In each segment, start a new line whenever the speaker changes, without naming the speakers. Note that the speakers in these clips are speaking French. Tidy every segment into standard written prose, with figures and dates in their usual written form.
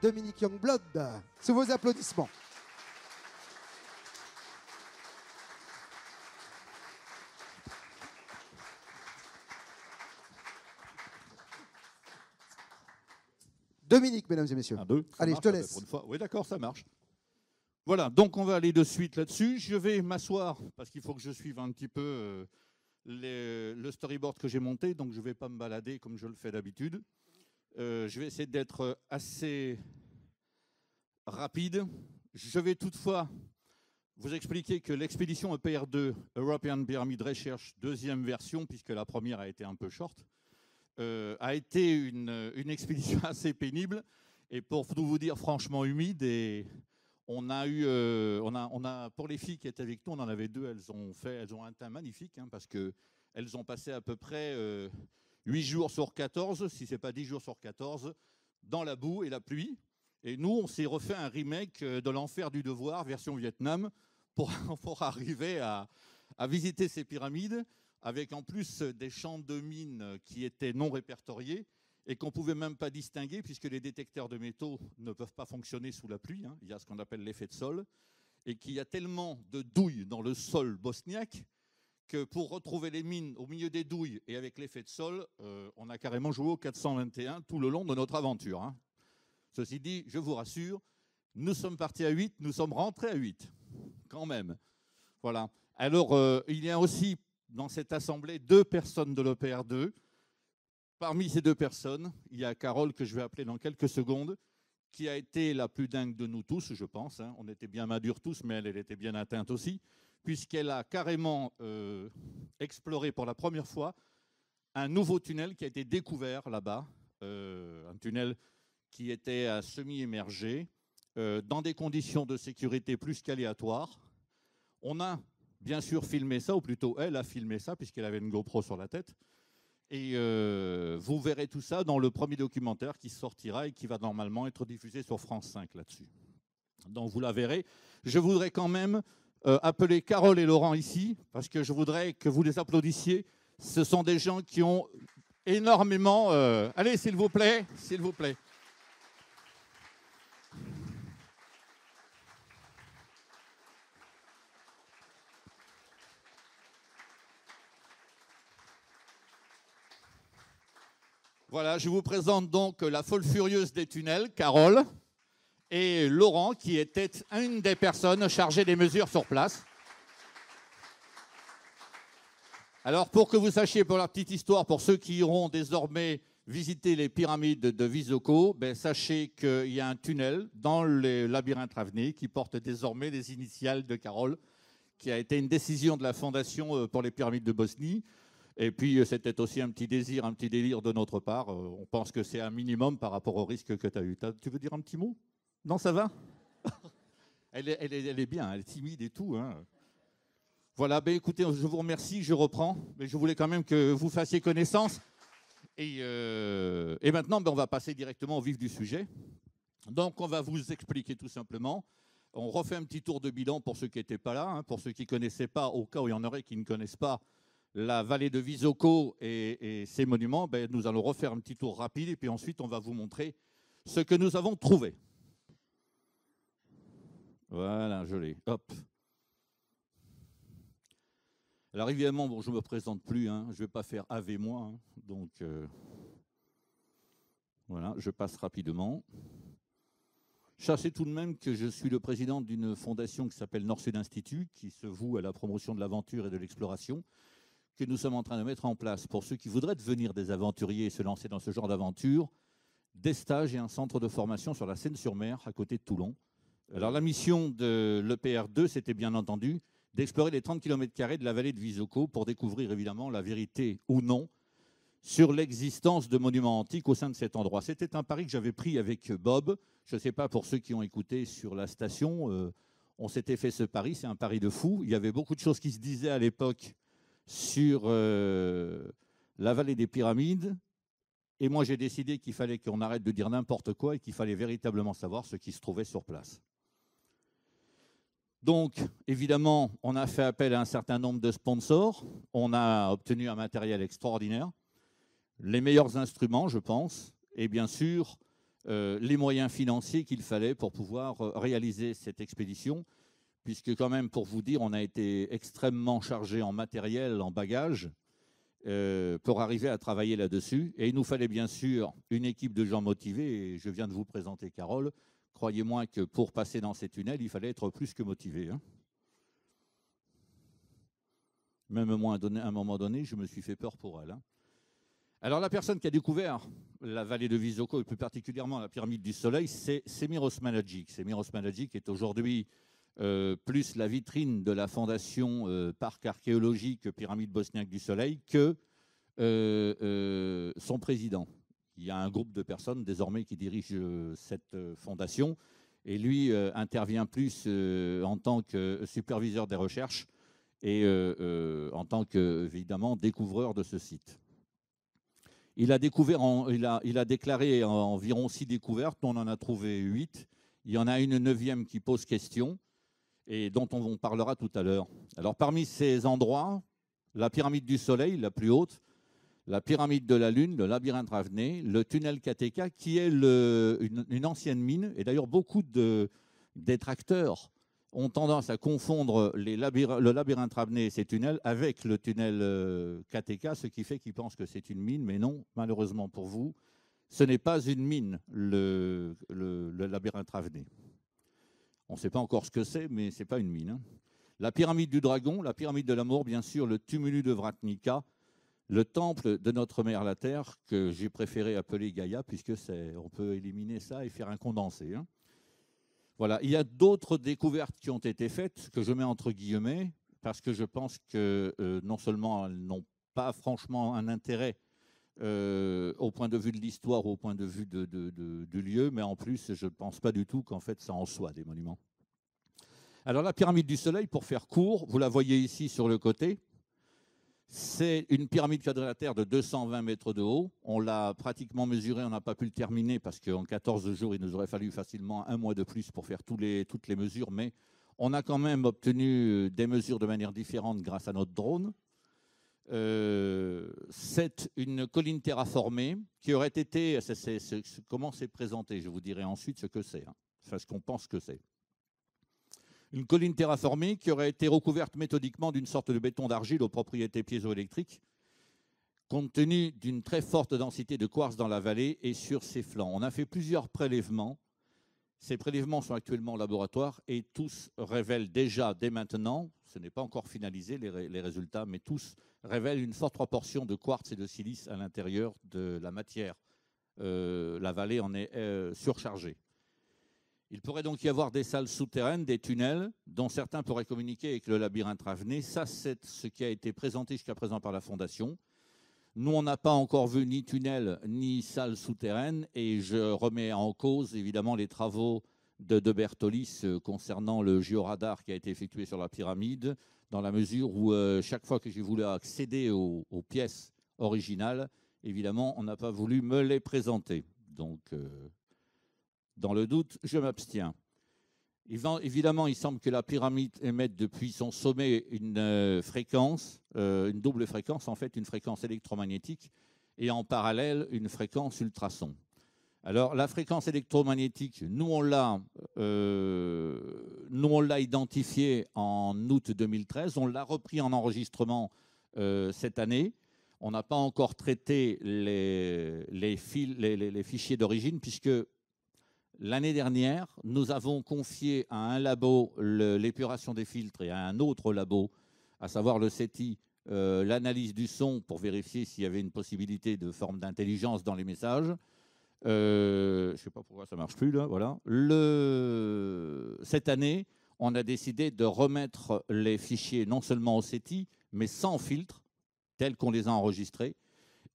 Dominique Youngblood, sous vos applaudissements. Dominique, mesdames et messieurs.
Un, deux,
allez, je te laisse.
Pour une fois. Oui, d'accord, ça marche. Voilà, donc on va aller de suite là-dessus. Je vais m'asseoir parce qu'il faut que je suive un petit peu le storyboard que j'ai monté, donc je ne vais pas me balader comme je le fais d'habitude. Je vais essayer d'être assez rapide. Je vais toutefois vous expliquer que l'expédition EPR2, European Pyramid Research, deuxième version, puisque la première a été un peu short, a été une expédition assez pénible et pour tout vous dire franchement humide. Et on a eu, pour les filles qui étaient avec nous, on en avait deux. Elles ont un teint magnifique parce que elles ont passé à peu près 8 jours sur 14, si c'est pas 10 jours sur 14, dans la boue et la pluie. Et nous, on s'est refait un remake de l'Enfer du Devoir version Vietnam pour arriver à visiter ces pyramides, avec en plus des champs de mines qui étaient non répertoriés et qu'on ne pouvait même pas distinguer puisque les détecteurs de métaux ne peuvent pas fonctionner sous la pluie. Il y a ce qu'on appelle l'effet de sol et qu'il y a tellement de douilles dans le sol bosniaque que pour retrouver les mines au milieu des douilles et avec l'effet de sol, on a carrément joué au 421 tout le long de notre aventure. Ceci dit, je vous rassure, nous sommes partis à 8, nous sommes rentrés à 8, quand même. Voilà. Alors, il y a aussi dans cette assemblée 2 personnes de l'EPR2. Parmi ces 2 personnes, il y a Carole, que je vais appeler dans quelques secondes, qui a été la plus dingue de nous tous, je pense. On était bien madures tous, mais elle était bien atteinte aussi, puisqu'elle a carrément exploré pour la première fois un nouveau tunnel qui a été découvert là-bas, un tunnel qui était à semi-émergé, dans des conditions de sécurité plus qu'aléatoires. On a bien sûr filmé ça, ou plutôt elle a filmé ça, puisqu'elle avait une GoPro sur la tête. Et vous verrez tout ça dans le premier documentaire qui sortira et qui va normalement être diffusé sur France 5 là-dessus. Donc vous la verrez. Je voudrais quand même appeler Carole et Laurent ici, parce que je voudrais que vous les applaudissiez. Ce sont des gens qui ont énormément... Allez, s'il vous plaît, s'il vous plaît. Voilà, je vous présente donc la folle furieuse des tunnels, Carole, et Laurent, qui était une des personnes chargées des mesures sur place. Alors, pour que vous sachiez, pour la petite histoire, pour ceux qui iront désormais visiter les pyramides de Visoko, sachez qu'il y a un tunnel dans le labyrinthe Ravené qui porte désormais les initiales de Carole, qui a été une décision de la Fondation pour les pyramides de Bosnie. Et puis, c'était aussi un petit désir, un petit délire de notre part. On pense que c'est un minimum par rapport au risque que tu as eu. Tu veux dire un petit mot? Non, ça va? Elle est bien, elle est timide et tout. Voilà, écoutez, je vous remercie, je reprends. Mais je voulais quand même que vous fassiez connaissance. Et maintenant, on va passer directement au vif du sujet. Donc, on va vous expliquer tout simplement. On refait un petit tour de bilan pour ceux qui n'étaient pas là, pour ceux qui ne connaissaient pas, au cas où il y en aurait qui ne connaissent pas la vallée de Visoko et ses monuments. Nous allons refaire un petit tour rapide et puis ensuite, on va vous montrer ce que nous avons trouvé. Voilà, je l'ai. Hop. Alors évidemment, je ne me présente plus, je ne vais pas faire avec moi, donc voilà, je passe rapidement. Sachez tout de même que je suis le président d'une fondation qui s'appelle Nord-Sud Institute, qui se voue à la promotion de l'aventure et de l'exploration, que nous sommes en train de mettre en place pour ceux qui voudraient devenir des aventuriers et se lancer dans ce genre d'aventure, des stages et un centre de formation sur la Seine-sur-Mer, à côté de Toulon. Alors la mission de l'EPR2, c'était bien entendu d'explorer les 30 km² de la vallée de Visoko pour découvrir évidemment la vérité ou non sur l'existence de monuments antiques au sein de cet endroit. C'était un pari que j'avais pris avec Bob. Je ne sais pas pour ceux qui ont écouté sur la station, on s'était fait ce pari, c'est un pari de fou. Il y avait beaucoup de choses qui se disaient à l'époque sur la vallée des pyramides. Et moi, j'ai décidé qu'il fallait qu'on arrête de dire n'importe quoi et qu'il fallait véritablement savoir ce qui se trouvait sur place. Donc, évidemment, on a fait appel à un certain nombre de sponsors. On a obtenu un matériel extraordinaire, les meilleurs instruments, je pense, et bien sûr, les moyens financiers qu'il fallait pour pouvoir réaliser cette expédition, puisque quand même, pour vous dire, on a été extrêmement chargé en matériel, en bagages, pour arriver à travailler là-dessus. Et il nous fallait bien sûr une équipe de gens motivés, et je viens de vous présenter Carole. Croyez-moi que pour passer dans ces tunnels, il fallait être plus que motivé. Hein. Même moi, à un moment donné, je me suis fait peur pour elle. Hein. Alors la personne qui a découvert la vallée de Visoko, et plus particulièrement la pyramide du Soleil, c'est Semir Osmanagić. Semir Osmanagić est aujourd'hui plus la vitrine de la fondation Parc archéologique Pyramide bosniaque du Soleil que son président. Il y a un groupe de personnes désormais qui dirigent cette fondation, et lui intervient plus en tant que superviseur des recherches et en tant que, évidemment, découvreur de ce site. Il a déclaré environ 6 découvertes, on en a trouvé 8. Il y en a une 9e qui pose question et dont on parlera tout à l'heure. Alors parmi ces endroits, la pyramide du Soleil, la plus haute, la pyramide de la Lune, le labyrinthe Ravné, le tunnel KTK, qui est une ancienne mine, et d'ailleurs beaucoup de détracteurs ont tendance à confondre le labyrinthe Ravné et ses tunnels avec le tunnel KTK, ce qui fait qu'ils pensent que c'est une mine, mais non, malheureusement pour vous, ce n'est pas une mine, le labyrinthe Ravné. On ne sait pas encore ce que c'est, mais ce n'est pas une mine. Hein. La pyramide du dragon, la pyramide de l'amour, bien sûr, le tumulus de Vratnica, le temple de notre mère la Terre, que j'ai préféré appeler Gaïa, puisque on peut éliminer ça et faire un condensé. Hein. Voilà. Il y a d'autres découvertes qui ont été faites, que je mets entre guillemets, parce que je pense que non seulement elles n'ont pas franchement un intérêt au point de vue de l'histoire, au point de vue du lieu, mais en plus, je ne pense pas du tout qu'en fait, ça en soit des monuments. Alors la pyramide du Soleil, pour faire court, vous la voyez ici sur le côté, c'est une pyramide quadrilatère de 220 mètres de haut. On l'a pratiquement mesurée, on n'a pas pu le terminer parce qu'en 14 jours, il nous aurait fallu facilement 1 mois de plus pour faire toutes les mesures, mais on a quand même obtenu des mesures de manière différente grâce à notre drone. C'est une colline terraformée qui aurait été... comment c'est présenté, je vous dirai ensuite ce que c'est, hein, enfin, ce qu'on pense que c'est. Une colline terraformée qui aurait été recouverte méthodiquement d'une sorte de béton d'argile aux propriétés piézoélectriques, compte tenu d'une très forte densité de quartz dans la vallée et sur ses flancs. On a fait plusieurs prélèvements. Ces prélèvements sont actuellement au laboratoire et tous révèlent déjà, dès maintenant, ce n'est pas encore finalisé les résultats, mais tous révèlent une forte proportion de quartz et de silice à l'intérieur de la matière. La vallée en est surchargée. Il pourrait donc y avoir des salles souterraines, des tunnels, dont certains pourraient communiquer avec le labyrinthe Ravné. Ça, c'est ce qui a été présenté jusqu'à présent par la Fondation. Nous, on n'a pas encore vu ni tunnel, ni salle souterraine, et je remets en cause, évidemment, les travaux de Bertolis concernant le géoradar qui a été effectué sur la pyramide, dans la mesure où chaque fois que j'ai voulu accéder aux pièces originales, évidemment, on n'a pas voulu me les présenter. Donc... dans le doute, je m'abstiens. Évidemment, il semble que la pyramide émette depuis son sommet une fréquence, une double fréquence, en fait une fréquence électromagnétique et en parallèle une fréquence ultrason. Alors la fréquence électromagnétique, nous on l'a identifiée en août 2013, on l'a repris en enregistrement cette année. On n'a pas encore traité les fichiers d'origine puisque l'année dernière, nous avons confié à un labo l'épuration des filtres et à un autre labo, à savoir le CETI, l'analyse du son pour vérifier s'il y avait une possibilité de forme d'intelligence dans les messages. Je ne sais pas pourquoi ça ne marche plus, là. Voilà. Cette année, on a décidé de remettre les fichiers non seulement au CETI, mais sans filtre, tels qu'on les a enregistrés.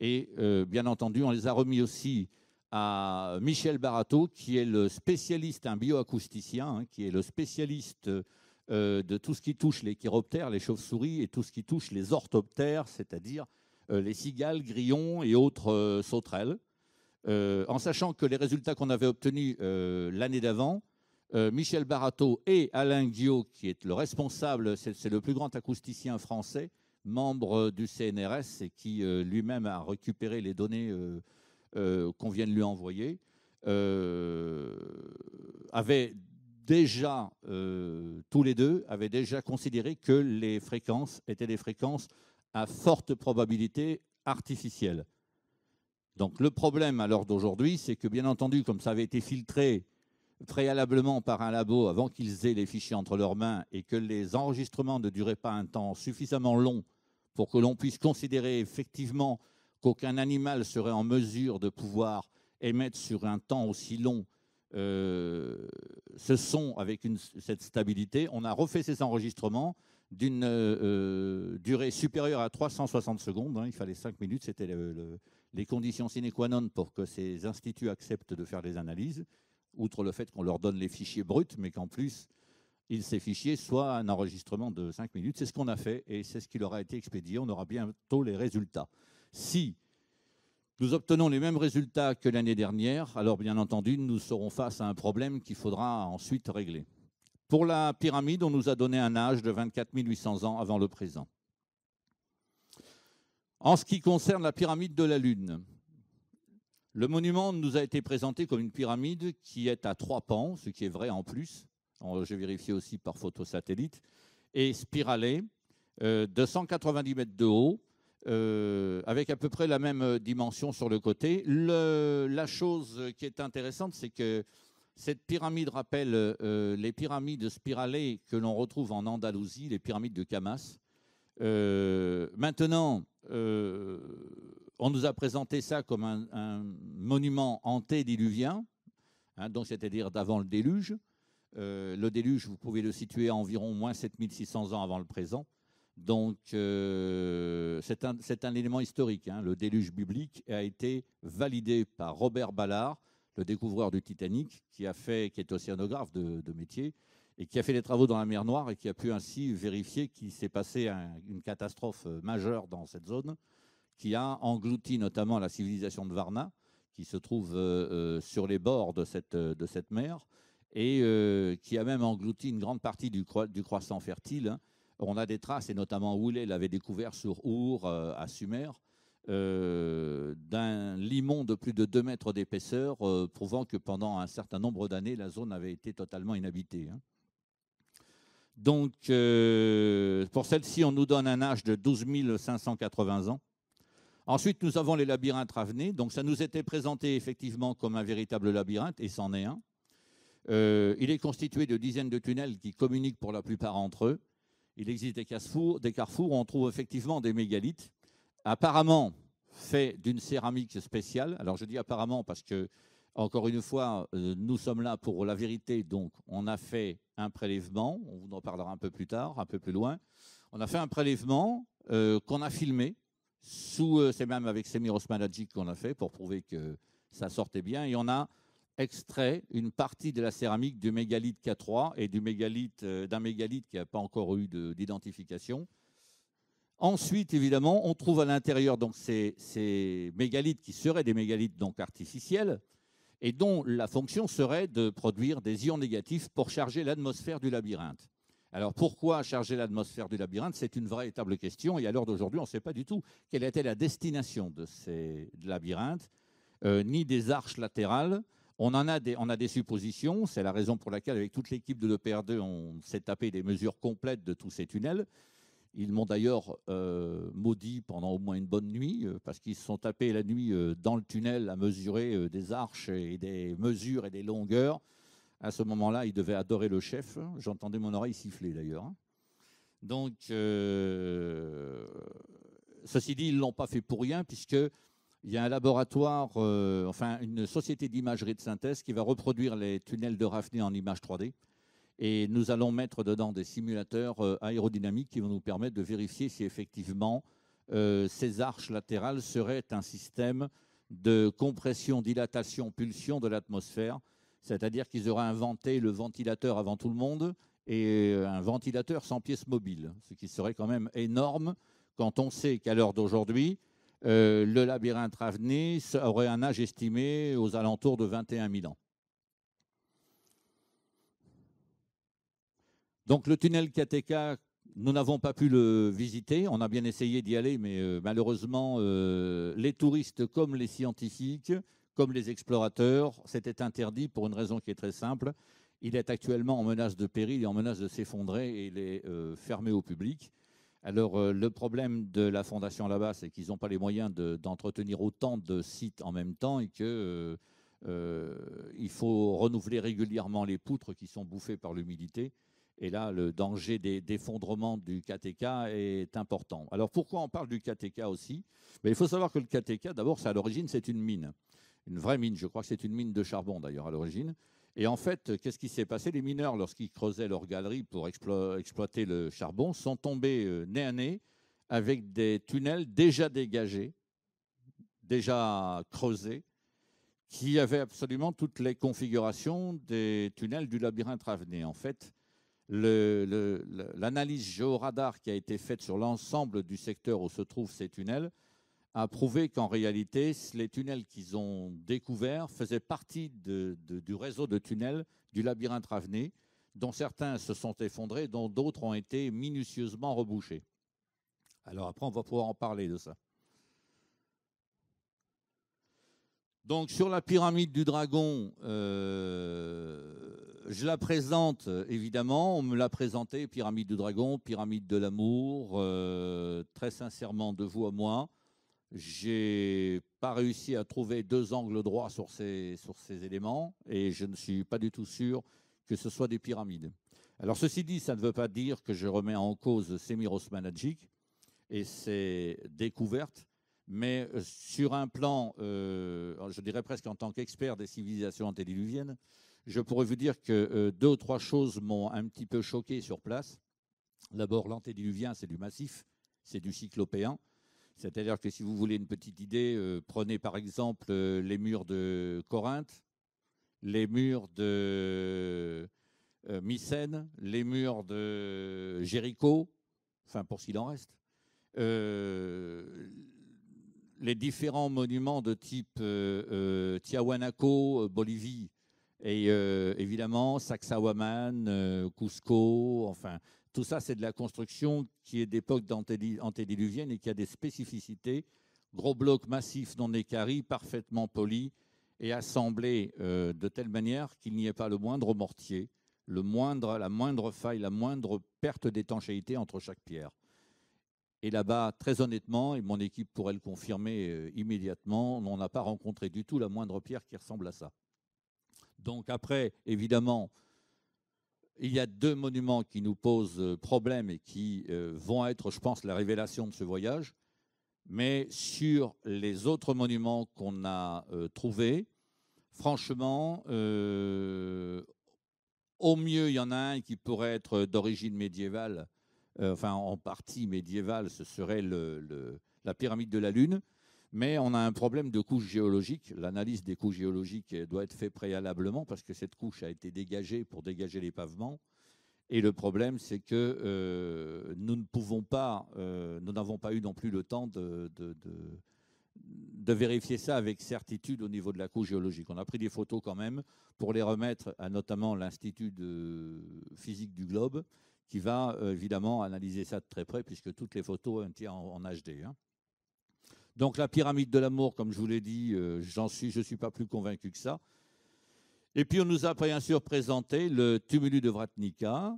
Et bien entendu, on les a remis aussi à Michel Barato, qui est le spécialiste, un bioacousticien, hein, qui est le spécialiste de tout ce qui touche les chiroptères, les chauves-souris, et tout ce qui touche les orthoptères, c'est-à-dire les cigales, grillons et autres sauterelles. En sachant que les résultats qu'on avait obtenus l'année d'avant, Michel Barato et Alain Guiot, qui est le responsable, c'est le plus grand acousticien français, membre du CNRS, et qui lui-même a récupéré les données qu'on vient de lui envoyer, avaient déjà, tous les deux, avaient déjà considéré que les fréquences étaient des fréquences à forte probabilité artificielle. Donc le problème à l'heure d'aujourd'hui, c'est que bien entendu, comme ça avait été filtré préalablement par un labo avant qu'ils aient les fichiers entre leurs mains et que les enregistrements ne duraient pas un temps suffisamment long pour que l'on puisse considérer effectivement qu'aucun animal serait en mesure de pouvoir émettre sur un temps aussi long ce son avec cette stabilité, on a refait ces enregistrements d'une durée supérieure à 360 secondes. Hein, il fallait 5 minutes, c'était les conditions sine qua non pour que ces instituts acceptent de faire des analyses, outre le fait qu'on leur donne les fichiers bruts, mais qu'en plus, ces fichiers soient un enregistrement de 5 minutes. C'est ce qu'on a fait et c'est ce qui leur a été expédié. On aura bientôt les résultats. Si nous obtenons les mêmes résultats que l'année dernière, alors bien entendu, nous serons face à un problème qu'il faudra ensuite régler. Pour la pyramide, on nous a donné un âge de 24 800 ans avant le présent. En ce qui concerne la pyramide de la Lune, le monument nous a été présenté comme une pyramide qui est à 3 pans, ce qui est vrai en plus. J'ai vérifié aussi par photosatellite, et spiralée de 190 mètres de haut, avec à peu près la même dimension sur le côté. La chose qui est intéressante, c'est que cette pyramide rappelle les pyramides spiralées que l'on retrouve en Andalousie, les pyramides de Camas. Maintenant, on nous a présenté ça comme un monument antédiluvien, hein, donc c'est-à-dire d'avant le déluge. Le déluge, vous pouvez le situer à environ moins 7600 ans avant le présent. Donc, c'est un élément historique. Hein. Le déluge biblique a été validé par Robert Ballard, le découvreur du Titanic, qui est océanographe de métier, et qui a fait des travaux dans la mer Noire et qui a pu ainsi vérifier qu'il s'est passé une catastrophe majeure dans cette zone, qui a englouti notamment la civilisation de Varna, qui se trouve sur les bords de cette mer, et qui a même englouti une grande partie du croissant fertile. Hein. On a des traces, et notamment Woolley l'avait découvert sur Our, à Sumer, d'un limon de plus de 2 mètres d'épaisseur, prouvant que pendant un certain nombre d'années, la zone avait été totalement inhabitée. Hein. Donc, pour celle-ci, on nous donne un âge de 12 580 ans. Ensuite, nous avons les labyrinthes ravenés. Donc, ça nous était présenté effectivement comme un véritable labyrinthe, et c'en est un. Il est constitué de dizaines de tunnels qui communiquent pour la plupart entre eux. Il existe des carrefours où on trouve effectivement des mégalithes, apparemment faits d'une céramique spéciale. Alors, je dis apparemment parce que, encore une fois, nous sommes là pour la vérité. Donc, on a fait un prélèvement. On vous en parlera un peu plus tard, un peu plus loin. On a fait un prélèvement qu'on a filmé. C'est même avec Semiros Magic qu'on a fait pour prouver que ça sortait bien. Et on a extrait une partie de la céramique du mégalithe K3 et d'un mégalithe qui n'a pas encore eu d'identification. Ensuite, évidemment, on trouve à l'intérieur donc ces mégalithes qui seraient des mégalithes donc artificiels et dont la fonction serait de produire des ions négatifs pour charger l'atmosphère du labyrinthe. Alors pourquoi charger l'atmosphère du labyrinthe? C'est une véritable question et à l'heure d'aujourd'hui, on ne sait pas du tout quelle était la destination de ces labyrinthes, ni des arches latérales. On a des suppositions, c'est la raison pour laquelle avec toute l'équipe de l'EPR2, on s'est tapé des mesures complètes de tous ces tunnels. Ils m'ont d'ailleurs maudit pendant au moins une bonne nuit, parce qu'ils se sont tapés la nuit dans le tunnel à mesurer des arches et des mesures et des longueurs. À ce moment-là, ils devaient adorer le chef. J'entendais mon oreille siffler d'ailleurs. Donc, ceci dit, ils ne l'ont pas fait pour rien, puisqu'il y a un laboratoire, une société d'imagerie de synthèse qui va reproduire les tunnels de Ravenay en images 3D. Et nous allons mettre dedans des simulateurs aérodynamiques qui vont nous permettre de vérifier si effectivement ces arches latérales seraient un système de compression, dilatation, pulsion de l'atmosphère. C'est-à-dire qu'ils auraient inventé le ventilateur avant tout le monde et un ventilateur sans pièce mobile, ce qui serait quand même énorme quand on sait qu'à l'heure d'aujourd'hui, le labyrinthe Ravenay aurait un âge estimé aux alentours de 21 000 ans. Donc le tunnel KTK, nous n'avons pas pu le visiter. On a bien essayé d'y aller, mais malheureusement, les touristes comme les scientifiques, comme les explorateurs, c'était interdit pour une raison qui est très simple. Il est actuellement en menace de péril et en menace de s'effondrer et il est fermé au public. Alors, le problème de la fondation là-bas, c'est qu'ils n'ont pas les moyens d'entretenir autant de sites en même temps et qu'il faut renouveler régulièrement les poutres qui sont bouffées par l'humidité. Et là, le danger d'effondrement du KTK est important. Alors, pourquoi on parle du KTK aussi? Il faut savoir que le KTK, d'abord, à l'origine, c'est une mine. Une vraie mine. Je crois que c'est une mine de charbon, d'ailleurs, à l'origine. Et en fait, qu'est-ce qui s'est passé? Les mineurs, lorsqu'ils creusaient leurs galeries pour exploiter le charbon, sont tombés nez à nez avec des tunnels déjà dégagés, déjà creusés, qui avaient absolument toutes les configurations des tunnels du labyrinthe Ravenay. En fait, l'analyse géoradar qui a été faite sur l'ensemble du secteur où se trouvent ces tunnels a prouvé qu'en réalité, les tunnels qu'ils ont découverts faisaient partie du réseau de tunnels du labyrinthe Ravenay, dont certains se sont effondrés, dont d'autres ont été minutieusement rebouchés. Alors après, on va pouvoir en parler de ça. Donc sur la pyramide du dragon, je la présente évidemment, on me l'a présentée, pyramide du dragon, pyramide de l'amour, très sincèrement de vous à moi. J'ai pas réussi à trouver deux angles droits sur ces éléments et je ne suis pas du tout sûr que ce soit des pyramides. Alors ceci dit, ça ne veut pas dire que je remets en cause Semiros Managic et ses découvertes, mais sur un plan, je dirais presque en tant qu'expert des civilisations antédiluviennes, je pourrais vous dire que deux ou trois choses m'ont un petit peu choqué sur place. D'abord, l'antédiluvien, c'est du massif, c'est du cyclopéen. C'est-à-dire que si vous voulez une petite idée, prenez par exemple les murs de Corinthe, les murs de Mycène, les murs de Jéricho, enfin pour ce qu'il en reste, les différents monuments de type Tiahuanaco, Bolivie, et évidemment Sacsayhuaman, Cusco, enfin tout ça, c'est de la construction qui est d'époque antédiluvienne et qui a des spécificités. Gros blocs massifs non équarris, parfaitement polis et assemblés de telle manière qu'il n'y ait pas le moindre mortier, la moindre faille, la moindre perte d'étanchéité entre chaque pierre. Et là-bas, très honnêtement, et mon équipe pourrait le confirmer immédiatement, on n'a pas rencontré du tout la moindre pierre qui ressemble à ça. Donc après, évidemment, il y a deux monuments qui nous posent problème et qui vont être, je pense, la révélation de ce voyage. Mais sur les autres monuments qu'on a trouvés, franchement, au mieux, il y en a un qui pourrait être d'origine médiévale, enfin en partie médiévale, ce serait la pyramide de la Lune. Mais on a un problème de couche géologique. L'analyse des couches géologiques doit être faite préalablement parce que cette couche a été dégagée pour dégager les pavements. Et le problème, c'est que nous ne pouvons pas, nous n'avons pas eu non plus le temps de vérifier ça avec certitude au niveau de la couche géologique. On a pris des photos quand même pour les remettre à notamment l'Institut de physique du globe qui va évidemment analyser ça de très près puisque toutes les photos sont en HD. Hein. Donc la pyramide de l'amour, comme je vous l'ai dit, je ne suis pas plus convaincu que ça. Et puis on nous a bien sûr présenté le tumulus de Vratnica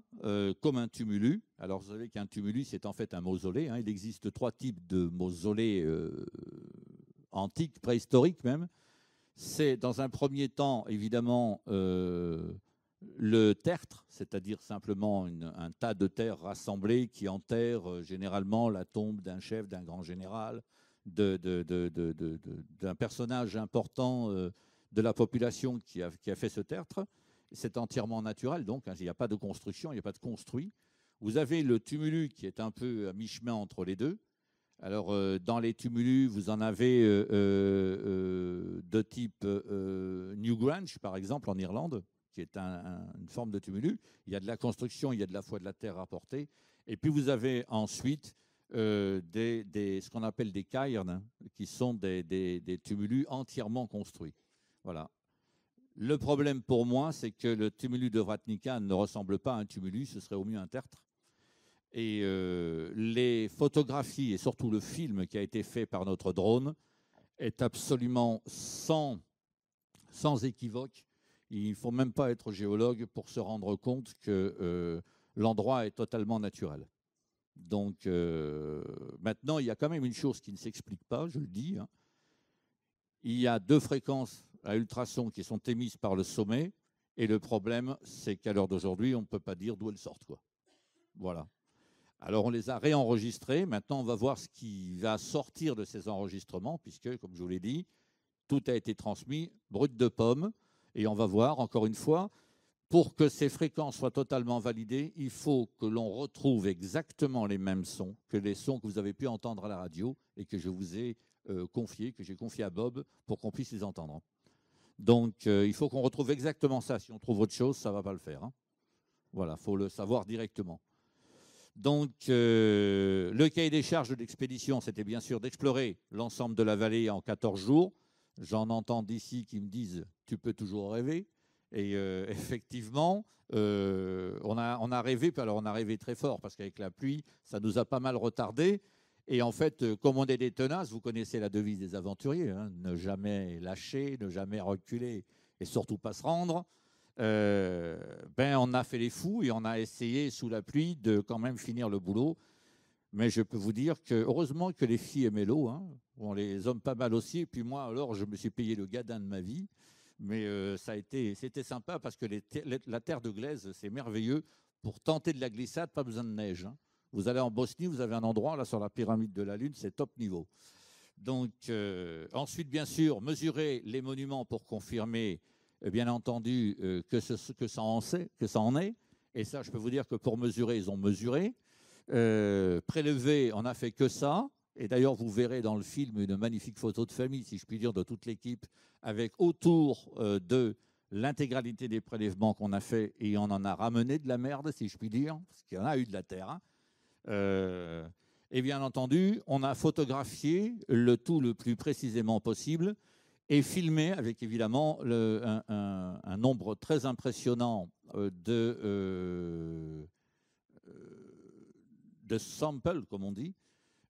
comme un tumulus. Alors vous savez qu'un tumulus, c'est en fait un mausolée. Hein. Il existe trois types de mausolées antiques, préhistoriques même. C'est dans un premier temps, évidemment, le tertre, c'est-à-dire simplement un tas de terre rassemblée qui enterre généralement la tombe d'un chef, d'un grand général, d'un personnage important de la population qui a fait ce tertre. C'est entièrement naturel, donc hein, il n'y a pas de construction, il n'y a pas de construit. Vous avez le tumulus qui est un peu à mi-chemin entre les deux. Alors, dans les tumulus, vous en avez de type Newgrange, par exemple, en Irlande, qui est une forme de tumulus. Il y a de la construction, il y a de la foi de la terre rapportée. Et puis, vous avez ensuite ce qu'on appelle des cairns, qui sont des tumulus entièrement construits. Voilà. Le problème pour moi, c'est que le tumulus de Vratnica ne ressemble pas à un tumulus, ce serait au mieux un tertre. Et les photographies et surtout le film qui a été fait par notre drone est absolument sans sans équivoque. Il ne faut même pas être géologue pour se rendre compte que l'endroit est totalement naturel. Donc maintenant, il y a quand même une chose qui ne s'explique pas, je le dis. Hein. Il y a 2 fréquences à ultrasons qui sont émises par le sommet, et le problème, c'est qu'à l'heure d'aujourd'hui, on ne peut pas dire d'où elles sortent, quoi. Voilà. Alors on les a réenregistrées. Maintenant, on va voir ce qui va sortir de ces enregistrements, puisque, comme je vous l'ai dit, tout a été transmis brut de pomme. Et on va voir, encore une fois, pour que ces fréquences soient totalement validées, il faut que l'on retrouve exactement les mêmes sons que les sons que vous avez pu entendre à la radio et que je vous ai confiés, que j'ai confiés à Bob pour qu'on puisse les entendre. Donc, il faut qu'on retrouve exactement ça. Si on trouve autre chose, ça ne va pas le faire. Hein. Voilà, il faut le savoir directement. Donc, le cahier des charges de l'expédition, c'était bien sûr d'explorer l'ensemble de la vallée en 14 jours. J'en entends d'ici qui me disent « tu peux toujours rêver ». Et effectivement, on a rêvé, alors on a rêvé très fort, parce qu'avec la pluie, ça nous a pas mal retardé. Et en fait, comme on est des tenaces, vous connaissez la devise des aventuriers, hein, ne jamais lâcher, ne jamais reculer et surtout pas se rendre. On a fait les fous et on a essayé sous la pluie de quand même finir le boulot. Mais je peux vous dire que heureusement que les filles aimaient l'eau, hein. Bon, les hommes pas mal aussi. Et puis moi, alors, je me suis payé le gadin de ma vie. Mais c'était sympa parce que la terre de glaise, c'est merveilleux. Pour tenter de la glissade, pas besoin de neige. Hein. Vous allez en Bosnie, vous avez un endroit là sur la pyramide de la Lune, c'est top niveau. Donc ensuite, bien sûr, mesurer les monuments pour confirmer, bien entendu, que ça en est. Et ça, je peux vous dire que pour mesurer, ils ont mesuré. Prélever, on n'a fait que ça. Et d'ailleurs, vous verrez dans le film une magnifique photo de famille, si je puis dire, de toute l'équipe, avec autour de l'intégralité des prélèvements qu'on a fait, et on en a ramené de la merde, si je puis dire, parce qu'il y en a eu de la terre. Hein. Et bien entendu, on a photographié le tout le plus précisément possible et filmé avec évidemment un nombre très impressionnant de samples, comme on dit.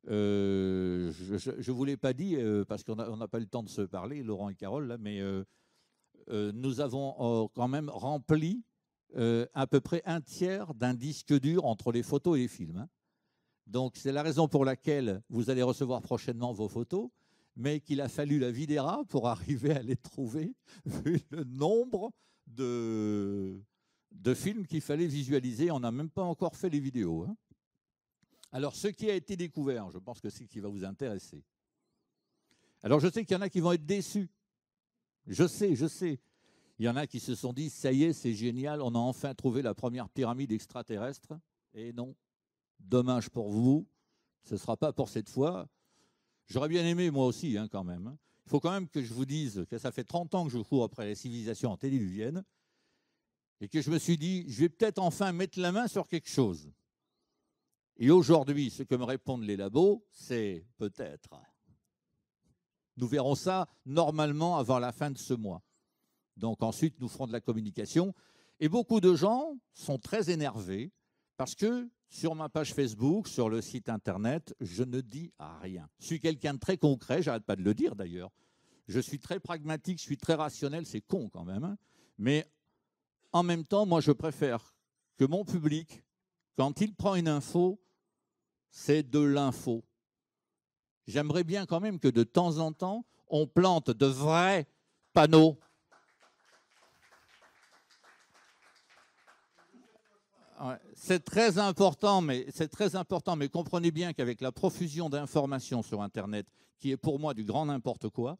Je ne vous l'ai pas dit parce qu'on n'a pas eu le temps de se parler, Laurent et Carole, là, mais nous avons quand même rempli à peu près un tiers d'un disque dur entre les photos et les films. Hein. Donc c'est la raison pour laquelle vous allez recevoir prochainement vos photos, mais qu'il a fallu la Videra pour arriver à les trouver, vu le nombre de films qu'il fallait visualiser. On n'a même pas encore fait les vidéos. Hein. Alors, ce qui a été découvert, je pense que c'est ce qui va vous intéresser. Alors, je sais qu'il y en a qui vont être déçus. Je sais. Il y en a qui se sont dit, ça y est, c'est génial, on a enfin trouvé la première pyramide extraterrestre. Et non, dommage pour vous, ce ne sera pas pour cette fois. J'aurais bien aimé, moi aussi, hein, quand même. Il faut quand même que je vous dise que ça fait 30 ans que je cours après les civilisations antédiluviennes et que je me suis dit, je vais peut-être enfin mettre la main sur quelque chose. Et aujourd'hui, ce que me répondent les labos, c'est peut-être. Nous verrons ça normalement avant la fin de ce mois. Donc ensuite, nous ferons de la communication. Et beaucoup de gens sont très énervés parce que sur ma page Facebook, sur le site internet, je ne dis rien. Je suis quelqu'un de très concret, j'arrête pas de le dire d'ailleurs. Je suis très pragmatique, je suis très rationnel, c'est con quand même. Hein. Mais en même temps, moi je préfère que mon public, quand il prend une info, c'est de l'info. J'aimerais bien quand même que de temps en temps, on plante de vrais panneaux. Ouais, c'est très important, mais comprenez bien qu'avec la profusion d'informations sur Internet, qui est pour moi du grand n'importe quoi,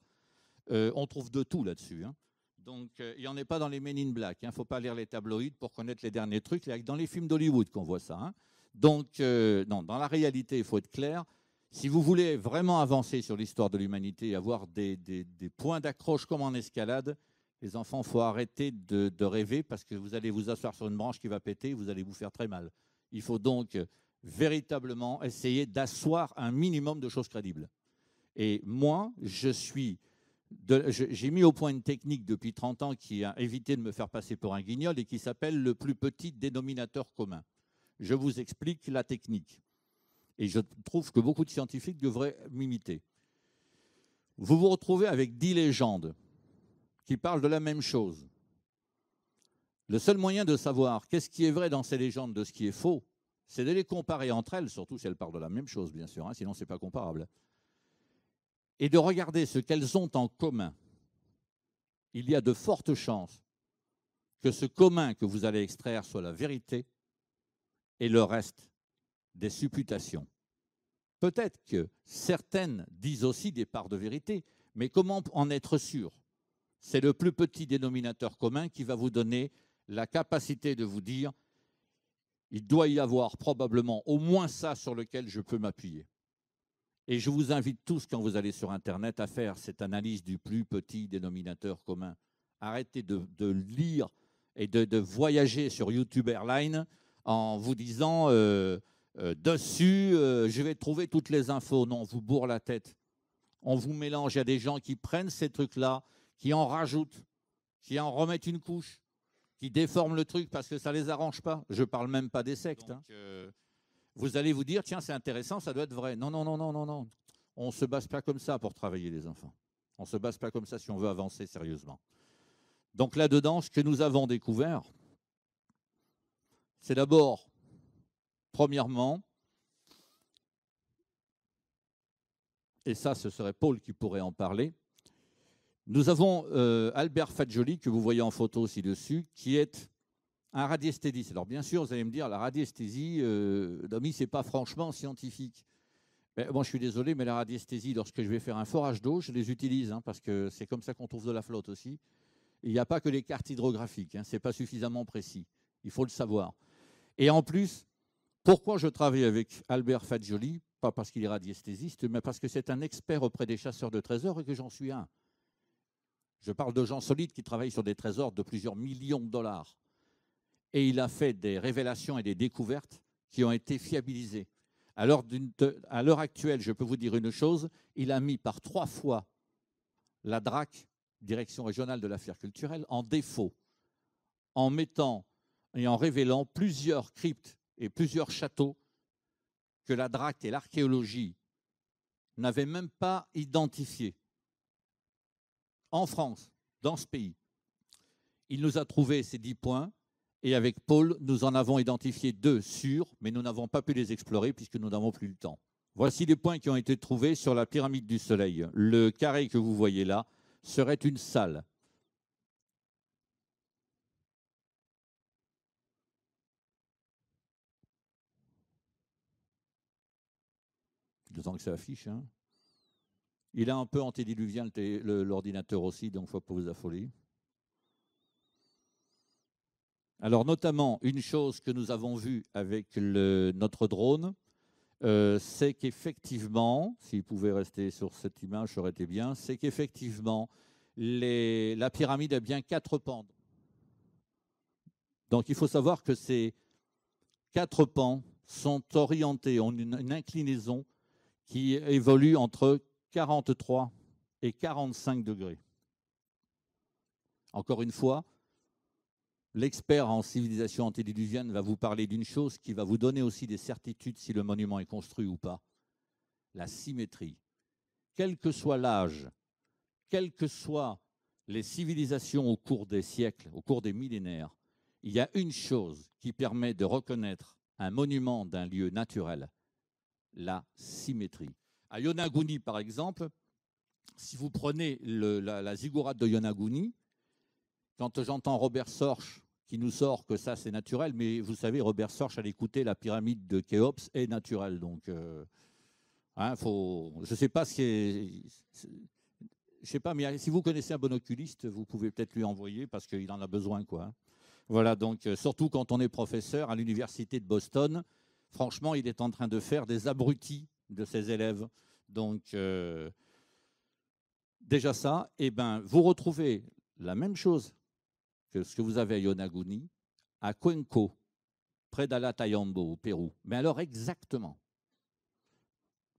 on trouve de tout là-dessus. Hein. Donc, il n'y en a pas dans les Men in Black. Il ne faut pas lire les tabloïds pour connaître les derniers trucs. Il y a dans les films d'Hollywood qu'on voit ça. Hein. Donc, non, dans la réalité, il faut être clair. Si vous voulez vraiment avancer sur l'histoire de l'humanité et avoir des points d'accroche comme en escalade, les enfants, il faut arrêter de rêver parce que vous allez vous asseoir sur une branche qui va péter, vous allez vous faire très mal. Il faut donc véritablement essayer d'asseoir un minimum de choses crédibles. Et moi, j'ai mis au point une technique depuis 30 ans qui a évité de me faire passer pour un guignol et qui s'appelle le plus petit dénominateur commun. Je vous explique la technique. Et je trouve que beaucoup de scientifiques devraient m'imiter. Vous vous retrouvez avec 10 légendes qui parlent de la même chose. Le seul moyen de savoir qu'est-ce qui est vrai dans ces légendes de ce qui est faux, c'est de les comparer entre elles, surtout si elles parlent de la même chose, bien sûr, hein, sinon ce n'est pas comparable, et de regarder ce qu'elles ont en commun. Il y a de fortes chances que ce commun que vous allez extraire soit la vérité et le reste des supputations. Peut-être que certaines disent aussi des parts de vérité, mais comment en être sûr? C'est le plus petit dénominateur commun qui va vous donner la capacité de vous dire il doit y avoir probablement au moins ça sur lequel je peux m'appuyer. Et je vous invite tous, quand vous allez sur Internet, à faire cette analyse du plus petit dénominateur commun. Arrêtez de lire et de voyager sur YouTube Airlines en vous disant dessus, je vais trouver toutes les infos. Non, on vous bourre la tête. On vous mélange. Il y a des gens qui prennent ces trucs-là, qui en rajoutent, qui en remettent une couche, qui déforment le truc parce que ça ne les arrange pas. Je ne parle même pas des sectes. Donc, vous allez vous dire, tiens, c'est intéressant, ça doit être vrai. Non, non, non, non, non, non. On ne se base pas comme ça pour travailler les enfants. On ne se base pas comme ça si on veut avancer sérieusement. Donc là-dedans, ce que nous avons découvert, c'est d'abord, premièrement, et ça, ce serait Paul qui pourrait en parler, nous avons Albert Fadjoli, que vous voyez en photo ci-dessus, qui est un radiesthésiste. Alors bien sûr, vous allez me dire, la radiesthésie, Domi, ce n'est pas franchement scientifique. Mais moi, je suis désolé, mais la radiesthésie, lorsque je vais faire un forage d'eau, je les utilise, hein, parce que c'est comme ça qu'on trouve de la flotte aussi. Il n'y a pas que les cartes hydrographiques, hein, ce n'est pas suffisamment précis. Il faut le savoir. Et en plus, pourquoi je travaille avec Albert Fadjoli? Pas parce qu'il est radiesthésiste, mais parce que c'est un expert auprès des chasseurs de trésors et que j'en suis un. Je parle de gens solides qui travaillent sur des trésors de plusieurs millions de dollars. Et il a fait des révélations et des découvertes qui ont été fiabilisées. Alors, à l'heure actuelle, je peux vous dire une chose, il a mis par 3 fois la DRAC, Direction régionale de l'affaire culturelle, en défaut, en mettant et en révélant plusieurs cryptes et plusieurs châteaux que la DRAC et l'archéologie n'avaient même pas identifiés. En France, dans ce pays, il nous a trouvé ces 10 points et avec Paul, nous en avons identifié 2 sûrs, mais nous n'avons pas pu les explorer puisque nous n'avons plus le temps. Voici les points qui ont été trouvés sur la pyramide du Soleil. Le carré que vous voyez là serait une salle. D'autant que ça affiche. Hein. Il est un peu antédiluvien l'ordinateur aussi, donc il ne faut pas vous affoler. Alors notamment, une chose que nous avons vue avec notre drone, c'est qu'effectivement, s'il pouvait rester sur cette image, ça aurait été bien, c'est qu'effectivement, la pyramide a bien 4 pans. Donc il faut savoir que ces 4 pans sont orientés, ont une inclinaison qui évolue entre 43 et 45 degrés. Encore une fois, l'expert en civilisation antédiluvienne va vous parler d'une chose qui va vous donner aussi des certitudes si le monument est construit ou pas. La symétrie. Quel que soit l'âge, quelles que soient les civilisations au cours des siècles, au cours des millénaires, il y a une chose qui permet de reconnaître un monument d'un lieu naturel, la symétrie. À Yonaguni, par exemple, si vous prenez la ziggourate de Yonaguni, quand j'entends Robert Sorge qui nous sort que ça c'est naturel, mais vous savez, Robert Sorge à l'écouter, la pyramide de Khéops est naturelle. Donc, je ne sais pas je sais pas, mais si vous connaissez un bon oculiste, vous pouvez peut-être lui envoyer parce qu'il en a besoin, quoi. Voilà, donc surtout quand on est professeur à l'université de Boston, franchement, il est en train de faire des abrutis de ses élèves. Donc, déjà ça, eh ben, vous retrouvez la même chose que ce que vous avez à Yonaguni, à Cuenco, près d'Alatayambo, au Pérou. Mais alors exactement.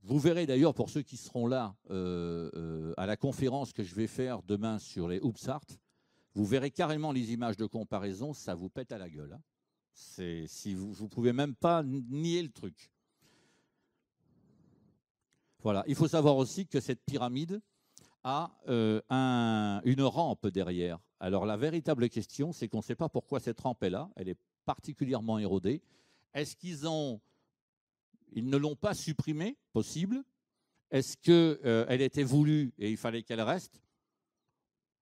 Vous verrez d'ailleurs, pour ceux qui seront là à la conférence que je vais faire demain sur les Hoopsart, vous verrez carrément les images de comparaison, ça vous pète à la gueule. Hein. Si vous ne pouvez même pas nier le truc. Voilà. Il faut savoir aussi que cette pyramide a une rampe derrière. Alors la véritable question, c'est qu'on ne sait pas pourquoi cette rampe est là. Elle est particulièrement érodée. Est-ce ils ne l'ont pas supprimée? Possible. Est-ce qu'elle était voulue et il fallait qu'elle reste?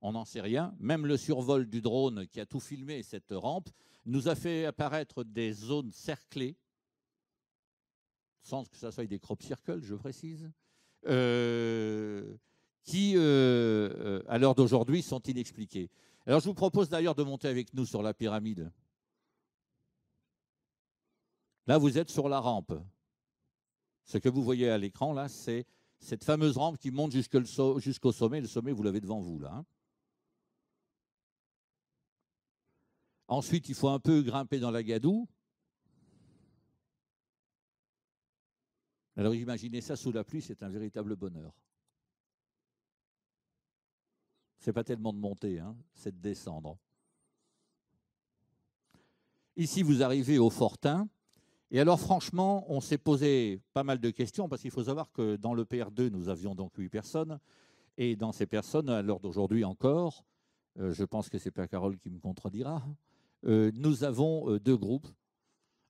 On n'en sait rien. Même le survol du drone qui a tout filmé, cette rampe, nous a fait apparaître des zones cerclées, sans que ça soit des crop circles, je précise, qui, à l'heure d'aujourd'hui, sont inexpliquées. Alors, je vous propose d'ailleurs de monter avec nous sur la pyramide. Là, vous êtes sur la rampe. Ce que vous voyez à l'écran, là, c'est cette fameuse rampe qui monte jusqu'au sommet. Le sommet, vous l'avez devant vous, là. Ensuite, il faut un peu grimper dans la gadoue. Alors, imaginez ça sous la pluie, c'est un véritable bonheur. C'est pas tellement de monter, hein, c'est de descendre. Ici, vous arrivez au Fortin. Et alors, franchement, on s'est posé pas mal de questions parce qu'il faut savoir que dans le PR2, nous avions donc 8 personnes. Et dans ces personnes, à l'heure d'aujourd'hui encore, je pense que c'est pas Carole qui me contredira, nous avons 2 groupes.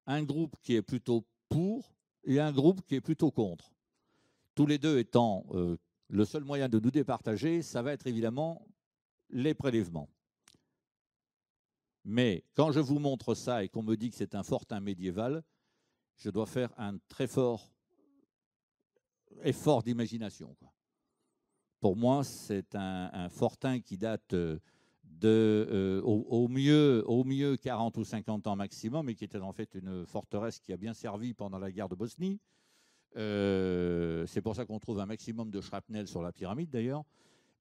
Un groupe qui est plutôt pour et un groupe qui est plutôt contre. Tous les deux étant le seul moyen de nous départager, ça va être évidemment les prélèvements. Mais quand je vous montre ça et qu'on me dit que c'est un fortin médiéval, je dois faire un très fort effort d'imagination. Pour moi, c'est un fortin qui date au mieux 40 ou 50 ans maximum, et qui était en fait une forteresse qui a bien servi pendant la guerre de Bosnie. C'est pour ça qu'on trouve un maximum de shrapnel sur la pyramide d'ailleurs.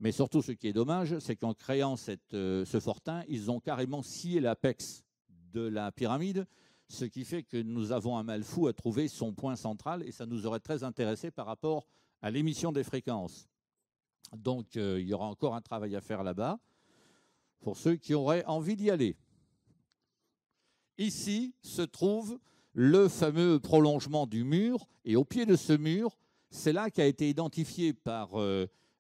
Mais surtout, ce qui est dommage, c'est qu'en créant ce fortin, ils ont carrément scié l'apex de la pyramide, ce qui fait que nous avons un mal fou à trouver son point central, et ça nous aurait très intéressé par rapport à l'émission des fréquences. Donc, il y aura encore un travail à faire là-bas pour ceux qui auraient envie d'y aller. Ici se trouve le fameux prolongement du mur, et au pied de ce mur, c'est là qu'a été identifié par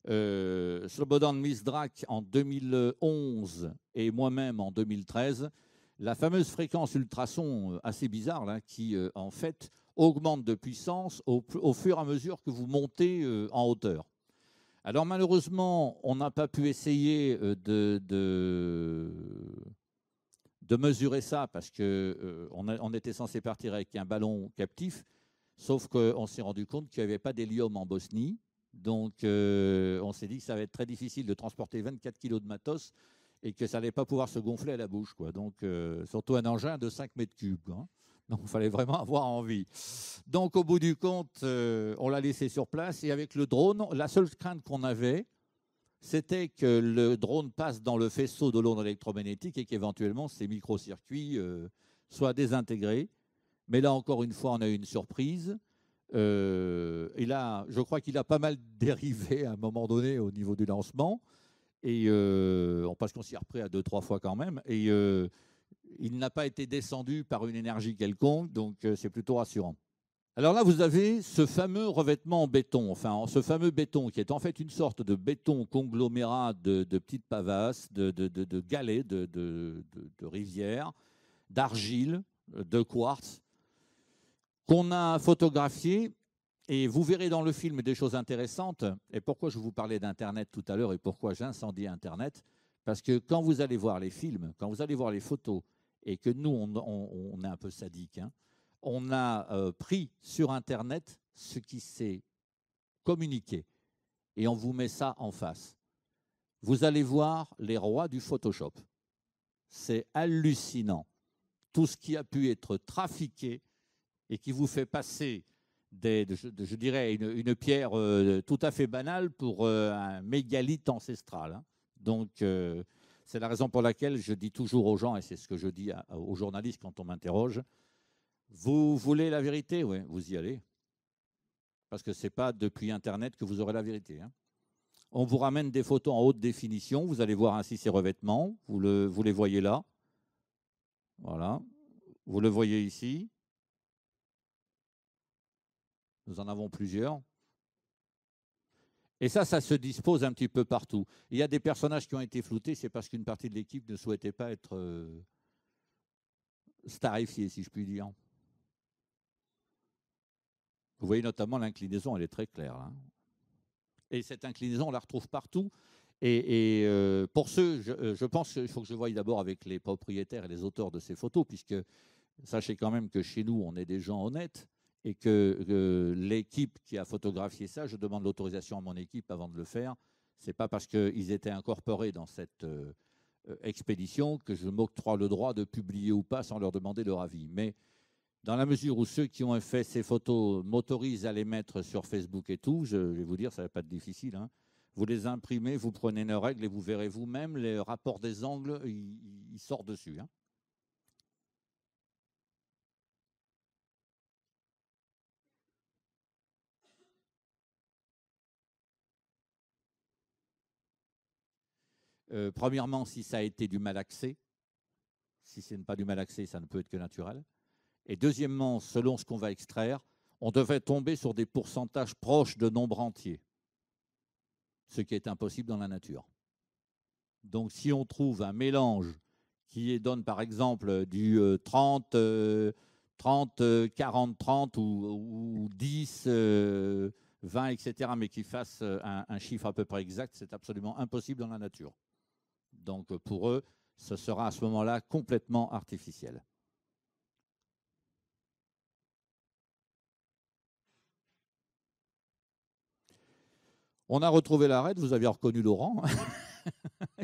Slobodan Misdrak en 2011 et moi-même en 2013, la fameuse fréquence ultrason assez bizarre là, qui en fait augmente de puissance au fur et à mesure que vous montez en hauteur. Alors malheureusement, on n'a pas pu essayer de mesurer ça parce qu'on était censé partir avec un ballon captif, sauf qu'on s'est rendu compte qu'il n'y avait pas d'hélium en Bosnie. Donc on s'est dit que ça va être très difficile de transporter 24 kg de matos et que ça n'allait pas pouvoir se gonfler à la bouche, quoi. Donc surtout un engin de 5 mètres cubes, quoi. Donc il fallait vraiment avoir envie. Donc au bout du compte, on l'a laissé sur place, et avec le drone, la seule crainte qu'on avait, c'était que le drone passe dans le faisceau de l'onde électromagnétique et qu'éventuellement ces microcircuits soient désintégrés. Mais là, encore une fois, on a eu une surprise. Et là, je crois qu'il a pas mal dérivé à un moment donné au niveau du lancement. Et parce qu'on s'y est repris à 2-3 fois quand même. Et il n'a pas été descendu par une énergie quelconque, donc c'est plutôt rassurant. Alors là, vous avez ce fameux revêtement en béton, enfin ce fameux béton qui est en fait une sorte de béton conglomérat de petites pavasses, de galets, de rivières, d'argile, de quartz, qu'on a photographié. Et vous verrez dans le film des choses intéressantes. Et pourquoi je vous parlais d'Internet tout à l'heure et pourquoi j'incendiais Internet? Parce que quand vous allez voir les films, quand vous allez voir les photos, et que nous, on est un peu sadique, hein, on a pris sur Internet ce qui s'est communiqué et on vous met ça en face. Vous allez voir les rois du Photoshop. C'est hallucinant. Tout ce qui a pu être trafiqué et qui vous fait passer je dirais une pierre tout à fait banale pour un mégalithe ancestral. Hein. Donc, c'est la raison pour laquelle je dis toujours aux gens, et c'est ce que je dis aux journalistes quand on m'interroge, vous voulez la vérité? Oui, vous y allez. Parce que ce n'est pas depuis Internet que vous aurez la vérité. Hein. On vous ramène des photos en haute définition. Vous allez voir ainsi ces revêtements. Vous les voyez là. Voilà. Vous le voyez ici. Nous en avons plusieurs. Et ça se dispose un petit peu partout. Il y a des personnages qui ont été floutés, c'est parce qu'une partie de l'équipe ne souhaitait pas être starifiée, si je puis dire. Vous voyez notamment l'inclinaison, elle est très claire. Hein. Et cette inclinaison, on la retrouve partout. Et pour ceux, je pense qu'il faut que je voie d'abord avec les propriétaires et les auteurs de ces photos, puisque sachez quand même que chez nous, on est des gens honnêtes et que l'équipe qui a photographié ça, je demande l'autorisation à mon équipe avant de le faire. Ce n'est pas parce qu'ils étaient incorporés dans cette expédition que je m'octroie le droit de publier ou pas sans leur demander leur avis. Mais dans la mesure où ceux qui ont fait ces photos m'autorisent à les mettre sur Facebook et tout, je vais vous dire, ça ne va pas être difficile. Hein. Vous les imprimez, vous prenez nos règles et vous verrez vous-même, les rapports des angles, ils sortent dessus. Hein. Premièrement, si ça a été du malaxé. Si ce n'est pas du malaxé, ça ne peut être que naturel. Et deuxièmement, selon ce qu'on va extraire, on devrait tomber sur des pourcentages proches de nombres entiers, ce qui est impossible dans la nature. Donc si on trouve un mélange qui donne par exemple du 30, 40, 30 ou 10, 20, etc., mais qui fasse un chiffre à peu près exact, c'est absolument impossible dans la nature. Donc pour eux, ce sera à ce moment-là complètement artificiel. On a retrouvé l'arête, vous avez reconnu Laurent,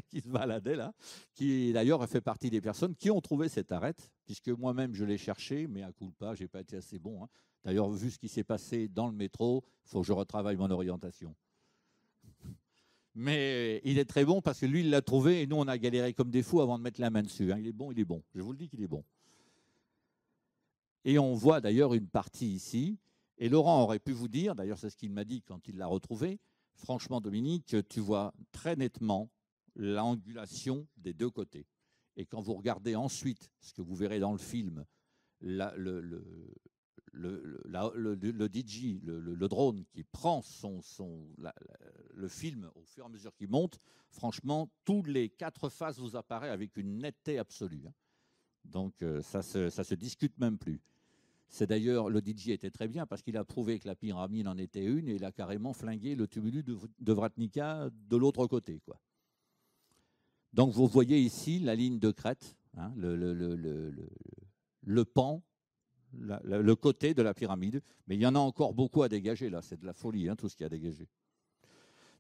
qui se baladait là, qui d'ailleurs a fait partie des personnes qui ont trouvé cette arête, puisque moi-même je l'ai cherché, mais à coup de pas, je n'ai pas été assez bon. Hein. D'ailleurs, vu ce qui s'est passé dans le métro, il faut que je retravaille mon orientation. Mais il est très bon parce que lui, il l'a trouvé et nous, on a galéré comme des fous avant de mettre la main dessus. Hein. Il est bon, il est bon. Je vous le dis qu'il est bon. Et on voit d'ailleurs une partie ici. Et Laurent aurait pu vous dire, d'ailleurs c'est ce qu'il m'a dit quand il l'a retrouvé, franchement Dominique, tu vois très nettement l'angulation des deux côtés. Et quand vous regardez ensuite ce que vous verrez dans le film, le DJ, le drone qui prend le film au fur et à mesure qu'il monte, franchement, toutes les 4 faces vous apparaissent avec une netteté absolue. Hein. Donc ça se discute même plus. C'est d'ailleurs, le DJ était très bien parce qu'il a prouvé que la pyramide en était une et il a carrément flingué le tumulus de Vratnica de l'autre côté, quoi. Donc vous voyez ici la ligne de crête, hein, le pan, le côté de la pyramide, mais il y en a encore beaucoup à dégager là, c'est de la folie, hein, tout ce qu'il y a à dégager.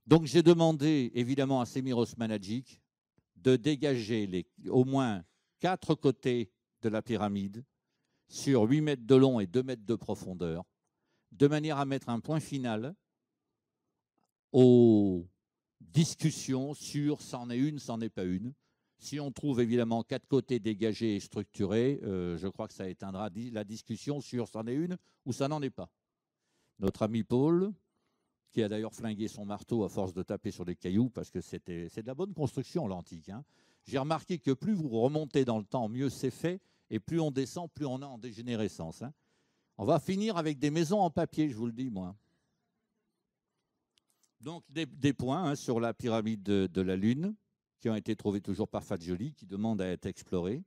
Donc j'ai demandé évidemment à Semiros Managic de dégager au moins 4 côtés de la pyramide sur 8 mètres de long et 2 mètres de profondeur, de manière à mettre un point final aux discussions sur c'en est une, c'en est pas une. Si on trouve évidemment 4 côtés dégagés et structurés, je crois que ça éteindra la discussion sur c'en est une ou ça n'en est pas. Notre ami Paul, qui a d'ailleurs flingué son marteau à force de taper sur des cailloux, parce que c'est de la bonne construction l'antique. Hein. J'ai remarqué que plus vous remontez dans le temps, mieux c'est fait, et plus on descend, plus on est en dégénérescence. Hein. On va finir avec des maisons en papier, je vous le dis, moi. Donc, des points hein, sur la pyramide de la Lune, qui ont été trouvés toujours par Fagioli, qui demandent à être explorés.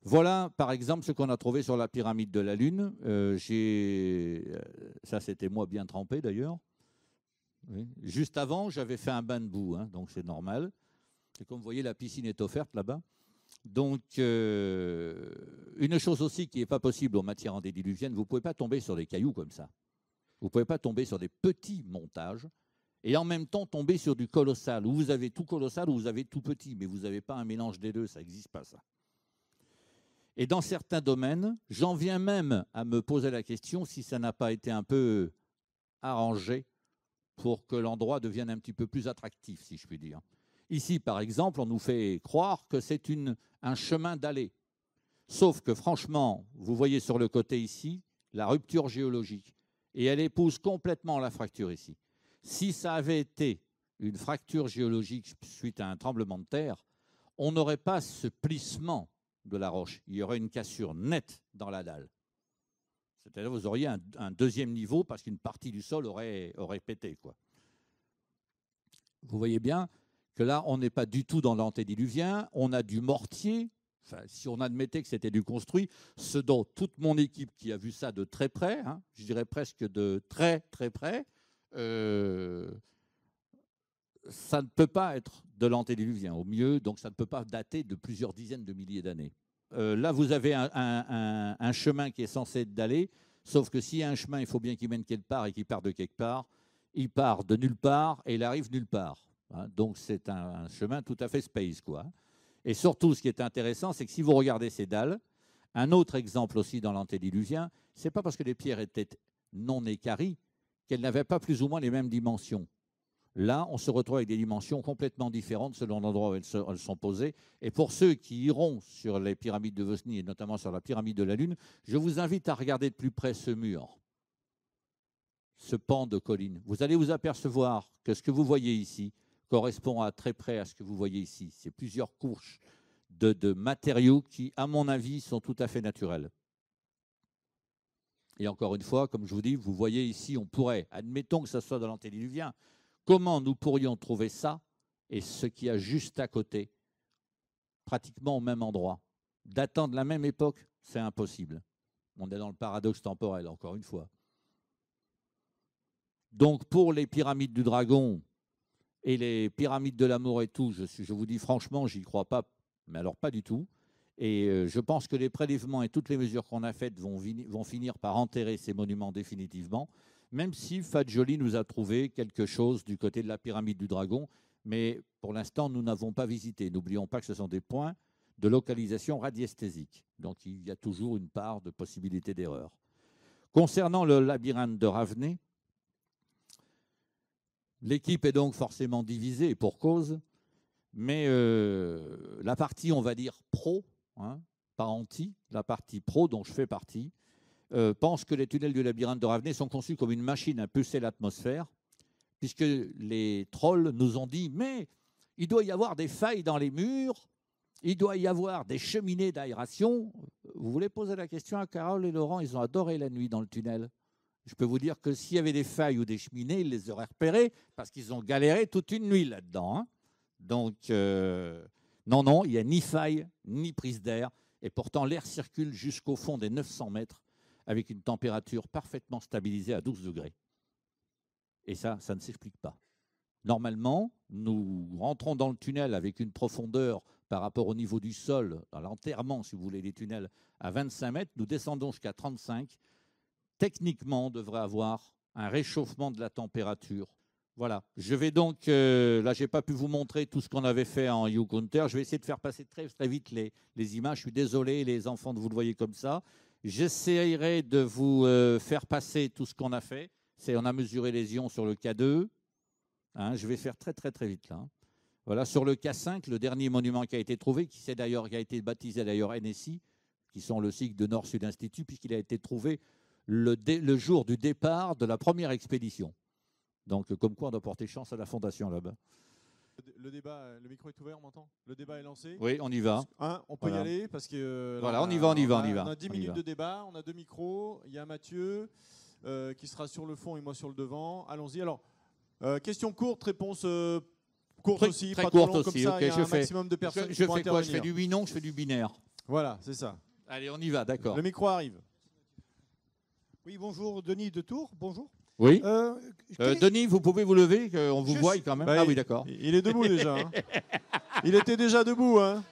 Voilà, par exemple, ce qu'on a trouvé sur la pyramide de la Lune. Ça, c'était moi bien trempé, d'ailleurs. Oui. Juste avant, j'avais fait un bain de boue, hein, donc c'est normal. Et comme vous voyez, la piscine est offerte là-bas. Donc, une chose aussi qui n'est pas possible en matière antédiluvienne, vous ne pouvez pas tomber sur des cailloux comme ça. Vous ne pouvez pas tomber sur des petits montages et en même temps tomber sur du colossal, où vous avez tout colossal ou vous avez tout petit, mais vous n'avez pas un mélange des deux, ça n'existe pas ça. Et dans certains domaines, j'en viens même à me poser la question si ça n'a pas été un peu arrangé pour que l'endroit devienne un petit peu plus attractif, si je puis dire. Ici, par exemple, on nous fait croire que c'est un chemin d'allée. Sauf que, franchement, vous voyez sur le côté ici, la rupture géologique. Et elle épouse complètement la fracture ici. Si ça avait été une fracture géologique suite à un tremblement de terre, on n'aurait pas ce plissement de la roche. Il y aurait une cassure nette dans la dalle. C'est-à-dire vous auriez un deuxième niveau parce qu'une partie du sol aurait pété, quoi. Vous voyez bien que là, on n'est pas du tout dans l'antédiluvien, on a du mortier. Enfin, si on admettait que c'était du construit, ce dont toute mon équipe qui a vu ça de très près, hein, je dirais presque de très très près, ça ne peut pas être de l'antédiluvien au mieux, donc ça ne peut pas dater de plusieurs dizaines de milliers d'années. Là, vous avez un chemin qui est censé être dallé, sauf que s'il y a un chemin, il faut bien qu'il mène quelque part et qu'il part de quelque part. Il part de nulle part et il arrive nulle part. Hein, donc c'est un chemin tout à fait space, quoi. Et surtout, ce qui est intéressant, c'est que si vous regardez ces dalles, un autre exemple aussi dans l'antédiluvien, ce n'est pas parce que les pierres étaient non équarries qu'elles n'avaient pas plus ou moins les mêmes dimensions. Là, on se retrouve avec des dimensions complètement différentes selon l'endroit où elles sont posées. Et pour ceux qui iront sur les pyramides de Vosny, et notamment sur la pyramide de la Lune, je vous invite à regarder de plus près ce mur, ce pan de colline. Vous allez vous apercevoir que ce que vous voyez ici correspond à très près à ce que vous voyez ici. C'est plusieurs couches de matériaux qui, à mon avis, sont tout à fait naturels. Et encore une fois, comme je vous dis, vous voyez ici, on pourrait, admettons que ce soit de l'antédiluvien, comment nous pourrions trouver ça et ce qu'il y a juste à côté, pratiquement au même endroit, datant de la même époque, c'est impossible. On est dans le paradoxe temporel, encore une fois. Donc, pour les pyramides du Dragon et les pyramides de l'amour et tout, je vous dis franchement, j'y crois pas, mais alors pas du tout. Et je pense que les prélèvements et toutes les mesures qu'on a faites vont finir par enterrer ces monuments définitivement, même si Fadjoli nous a trouvé quelque chose du côté de la pyramide du Dragon, mais pour l'instant, nous n'avons pas visité. N'oublions pas que ce sont des points de localisation radiesthésique. Donc, il y a toujours une part de possibilité d'erreur. Concernant le labyrinthe de Ravenay, l'équipe est donc forcément divisée pour cause, mais la partie, on va dire, pro, hein, pas anti, la partie pro dont je fais partie, pense que les tunnels du labyrinthe de Ravenay sont conçus comme une machine à peusser l'atmosphère, puisque les trolls nous ont dit « mais il doit y avoir des failles dans les murs, il doit y avoir des cheminées d'aération ». Vous voulez poser la question à Carole et Laurent, ils ont adoré la nuit dans le tunnel. Je peux vous dire que s'il y avait des failles ou des cheminées, ils les auraient repérées parce qu'ils ont galéré toute une nuit là-dedans. Hein. Donc, non, il n'y a ni faille, ni prise d'air. Et pourtant, l'air circule jusqu'au fond des 900 mètres avec une température parfaitement stabilisée à 12 degrés. Et ça ne s'explique pas. Normalement, nous rentrons dans le tunnel avec une profondeur par rapport au niveau du sol, à l'enterrement, si vous voulez, des tunnels, à 25 mètres. Nous descendons jusqu'à 35. Techniquement, on devrait avoir un réchauffement de la température. Voilà. Je vais donc, là, je n'ai pas pu vous montrer tout ce qu'on avait fait en U-Counter. Je vais essayer de faire passer très, très vite les images. Je suis désolé, les enfants, de vous le voyez comme ça. J'essaierai de vous faire passer tout ce qu'on a fait. On a mesuré les ions sur le K2. Hein, je vais faire très, très, très vite là. Voilà, sur le K5, le dernier monument qui a été trouvé, qui a été baptisé d'ailleurs NSI, qui sont le cycle de Nord-Sud Institut, puisqu'il a été trouvé le jour du départ de la première expédition. Donc, comme quoi on doit porter chance à la fondation là-bas.
Le débat, le micro est ouvert, on m'entend? Le débat est lancé?
Oui, on y va.
On peut y aller parce que
voilà, on y va.
On a 10 minutes de débat, on a 2 micros. Il y a Mathieu qui sera sur le fond et moi sur le devant. Allons-y. Alors, question courte, réponse courte aussi,
très
pas trop
courte
long,
aussi.
Comme ça,
Okay,
il y a un maximum de personnes qui vont
intervenir. Je fais quoi? Je fais du oui, non, je fais du binaire.
Voilà, c'est ça.
Allez, on y va, d'accord.
Le micro arrive.
Oui, bonjour, Denis de Tours, bonjour.
Oui. Denis, vous pouvez vous lever, on vous voit quand même.
Bah,
ah oui, d'accord.
Il est debout déjà. Hein. Il était déjà debout. Hein.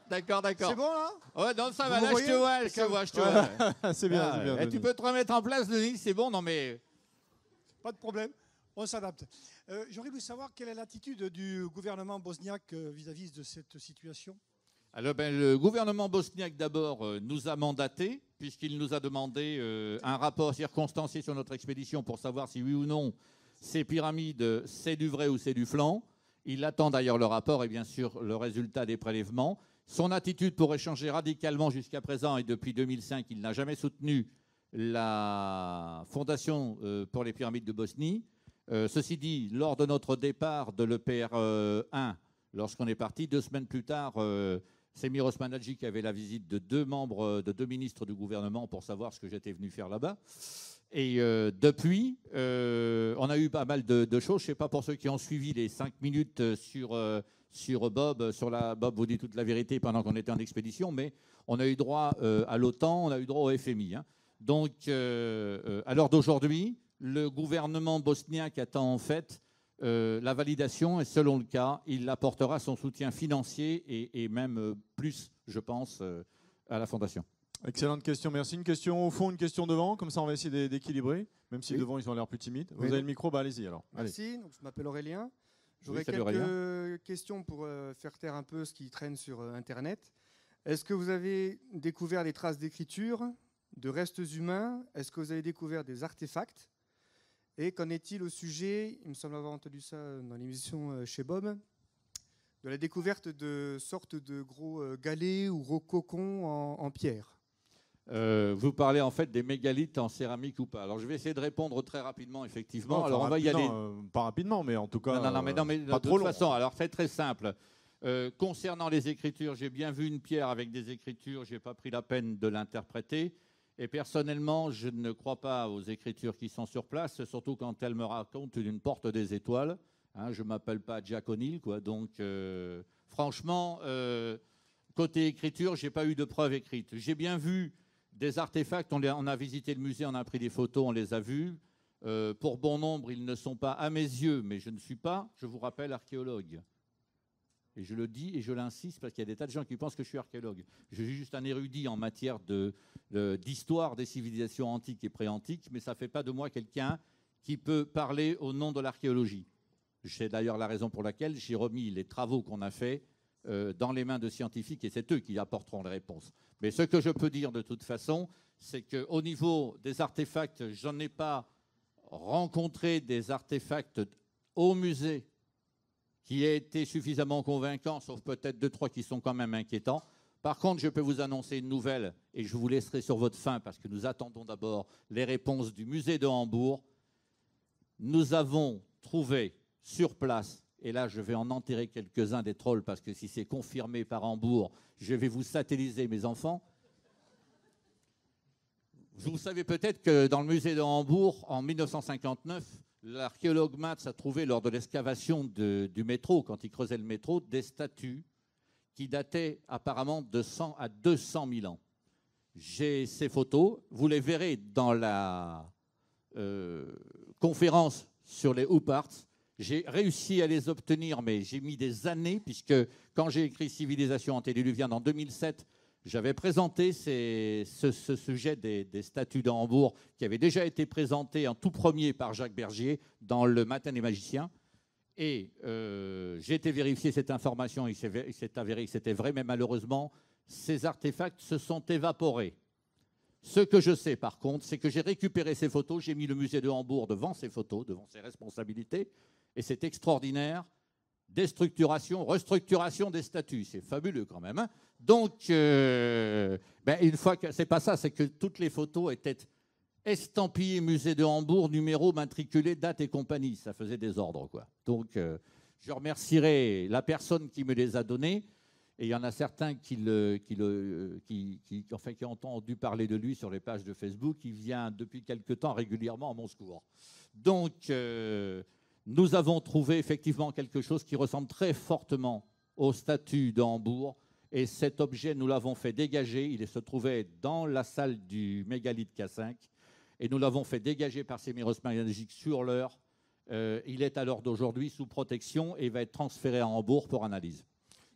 D'accord.
C'est bon là?
Ouais, non, ça va,
vous
là,
voyez,
je te vois.
C'est bien, c'est bien.
Tu peux te remettre en place, Denis, c'est bon, non mais...
Pas de problème, on s'adapte. J'aurais voulu savoir quelle est l'attitude du gouvernement bosniaque vis-à-vis de cette situation.
Alors, le gouvernement bosniaque, d'abord, nous a mandatés, puisqu'il nous a demandé un rapport circonstancié sur notre expédition pour savoir si, oui ou non, ces pyramides, c'est du vrai ou c'est du flan. Il attend d'ailleurs le rapport et bien sûr le résultat des prélèvements. Son attitude pourrait changer radicalement jusqu'à présent et depuis 2005, il n'a jamais soutenu la fondation pour les pyramides de Bosnie. Ceci dit, lors de notre départ de l'EPR 1, lorsqu'on est parti, 2 semaines plus tard, Semir Osmanagic avait la visite de deux ministres du gouvernement pour savoir ce que j'étais venu faire là-bas. Et depuis, on a eu pas mal de choses. Je ne sais pas pour ceux qui ont suivi les 5 minutes sur Bob, Bob vous dit toute la vérité pendant qu'on était en expédition, mais on a eu droit à l'OTAN, on a eu droit au FMI. Hein. Donc, à l'heure d'aujourd'hui, le gouvernement bosniaque attend en fait la validation et selon le cas, il apportera son soutien financier et même plus, je pense, à la Fondation.
Excellente question, merci. Une question au fond, une question devant, comme ça on va essayer d'équilibrer, même si devant ils ont l'air plus timides. Vous avez le micro, bah allez-y alors.
Merci, donc, je m'appelle Aurélien. J'aurais
salut
quelques
Aurélien.
questions pour faire taire un peu ce qui traîne sur Internet. Est-ce que vous avez découvert des traces d'écriture, de restes humains? Est-ce que vous avez découvert des artefacts? Et qu'en est-il au sujet, il me semble avoir entendu ça dans l'émission chez Bob, de la découverte de sortes de gros galets ou gros cocons en pierre?
Vous parlez en fait des mégalithes en céramique ou pas? Alors je vais essayer de répondre très rapidement, effectivement.
Non,
alors on va y aller.
Pas rapidement, mais en tout cas.
Non, mais
pas
de
trop
toute
long.
façon, alors c'est très simple. Concernant les écritures, j'ai bien vu une pierre avec des écritures, je n'ai pas pris la peine de l'interpréter. Et personnellement, je ne crois pas aux écritures qui sont sur place, surtout quand elles me racontent une porte des étoiles. Hein, je ne m'appelle pas Jack O'Neill, quoi. Donc, franchement, côté écriture, je n'ai pas eu de preuves écrites. J'ai bien vu des artefacts, on a visité le musée, on a pris des photos, on les a vus. Pour bon nombre, ils ne sont pas à mes yeux, mais je ne suis pas, je vous rappelle, archéologue. Et je le dis et je l'insiste parce qu'il y a des tas de gens qui pensent que je suis archéologue. Je suis juste un érudit en matière d'histoire des civilisations antiques et pré-antiques, mais ça ne fait pas de moi quelqu'un qui peut parler au nom de l'archéologie. C'est d'ailleurs la raison pour laquelle j'ai remis les travaux qu'on a faits dans les mains de scientifiques et c'est eux qui apporteront les réponses. Mais ce que je peux dire de toute façon, c'est qu'au niveau des artefacts, je n'ai pas rencontré des artefacts au musée qui aient été suffisamment convaincants, sauf peut-être 2-3 qui sont quand même inquiétants. Par contre, je peux vous annoncer une nouvelle et je vous laisserai sur votre faim parce que nous attendons d'abord les réponses du musée de Hambourg. Nous avons trouvé sur place, et là je vais en enterrer quelques-uns des trolls parce que si c'est confirmé par Hambourg, je vais vous satelliser mes enfants. Vous savez peut-être que dans le musée de Hambourg, en 1959, l'archéologue Matz a trouvé lors de l'excavation du métro, quand il creusait le métro, des statues qui dataient apparemment de 100 à 200 000 ans. J'ai ces photos, vous les verrez dans la conférence sur les Hoop Arts. J'ai réussi à les obtenir, mais j'ai mis des années, puisque quand j'ai écrit Civilisation antédiluvienne en 2007, j'avais présenté ce sujet des statues de Hambourg qui avait déjà été présenté en tout premier par Jacques Bergier dans Le Matin des magiciens. Et j'ai été vérifier cette information, il s'est avéré que c'était vrai, mais malheureusement, ces artefacts se sont évaporés. Ce que je sais par contre, c'est que j'ai récupéré ces photos, j'ai mis le musée de Hambourg devant ces photos, devant ses responsabilités, et c'est extraordinaire. Déstructuration, restructuration des statues, c'est fabuleux quand même. Hein. Donc, une fois que c'est pas ça, c'est que toutes les photos étaient estampillées musée de Hambourg, numéro, matriculé, date et compagnie. Ça faisait désordre, quoi. Donc, je remercierai la personne qui me les a données. Et il y en a certains qui ont entendu parler de lui sur les pages de Facebook. Il vient depuis quelque temps régulièrement à mon secours. Donc, nous avons trouvé effectivement quelque chose qui ressemble très fortement aux statues de Hambourg. Et cet objet, nous l'avons fait dégager. Il se trouvait dans la salle du mégalithe K5. Et nous l'avons fait dégager par Semir Osmanagic sur l'heure. Il est à l'heure d'aujourd'hui sous protection et va être transféré à Hambourg pour analyse.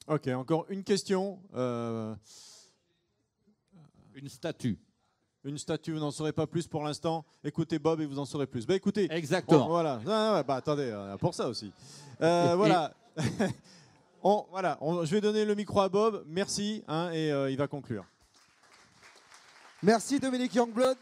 Ok, encore une question.
Une statue.
Une statue, vous n'en saurez pas plus pour l'instant. Écoutez Bob et vous en saurez plus. Bah écoutez.
Exactement.
Voilà. Attendez, pour ça aussi. Voilà. Je vais donner le micro à Bob. Merci, et il va conclure.
Merci Dominique Youngblood.